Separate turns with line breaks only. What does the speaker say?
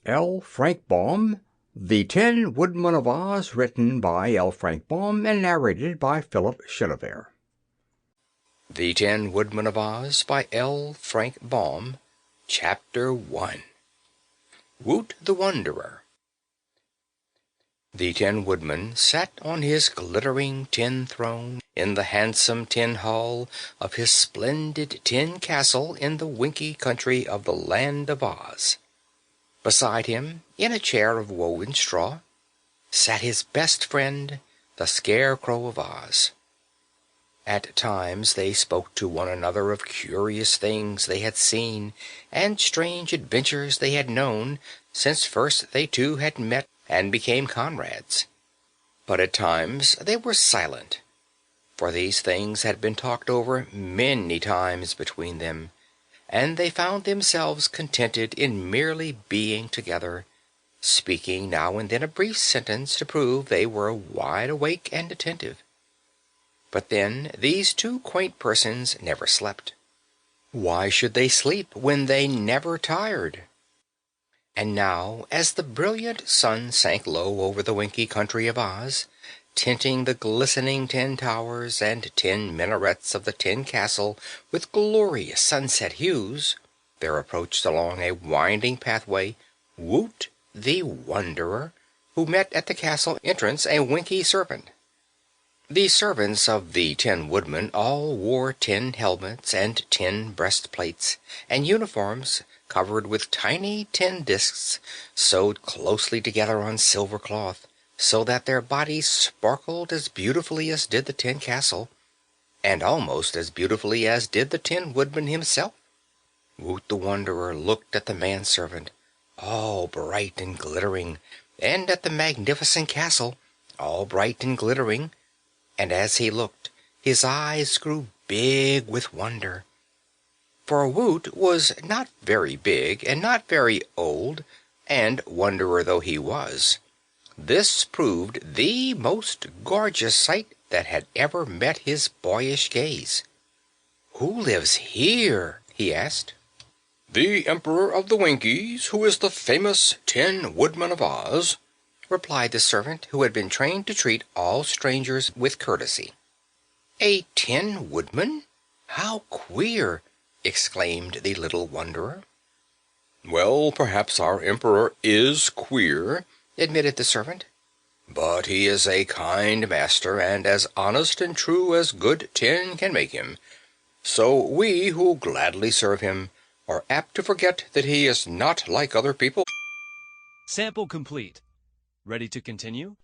L. Frank Baum, The Tin Woodman of Oz, written by L. Frank Baum and narrated by Philip Chenevert.
The Tin Woodman of Oz by L. Frank Baum. Chapter 1. Woot the Wanderer. The Tin Woodman sat on his glittering tin throne in the handsome tin hall of his splendid tin castle in the winky country of the land of Oz. Beside him, in a chair of woven straw, sat his best friend, the Scarecrow of Oz. At times they spoke to one another of curious things they had seen and strange adventures they had known since first they two had met and became comrades. But at times they were silent, for these things had been talked over many times between them, and they found themselves contented in merely being together, speaking now and then a brief sentence to prove they were wide awake and attentive. But then these two quaint persons never slept. Why should they sleep when they never tired? And now, as the brilliant sun sank low over the winky country of Oz, tinting the glistening tin towers and tin minarets of the tin castle with glorious sunset hues, there approached along a winding pathway Woot the Wanderer, who met at the castle entrance a winky servant. The servants of the Tin Woodman all wore tin helmets and tin breastplates, and uniforms covered with tiny tin discs sewed closely together on silver cloth, so that their bodies sparkled as beautifully as did the tin castle, and almost as beautifully as did the Tin Woodman himself. Woot the Wanderer looked at the manservant, all bright and glittering, and at the magnificent castle, all bright and glittering, and as he looked, his eyes grew big with wonder. For Woot was not very big and not very old, and, wanderer though he was, this proved the most gorgeous sight that had ever met his boyish gaze. "Who lives here?" he asked. "The Emperor of the Winkies, who is the famous Tin Woodman of Oz," replied the servant, who had been trained to treat all strangers with courtesy. "A Tin Woodman? How queer!" exclaimed the little wanderer. "Well, perhaps our Emperor is queer," admitted the servant, "but he is a kind master and as honest and true as good tin can make him. So we who gladly serve him are apt to forget that he is not like other people."
Sample complete. Ready to continue?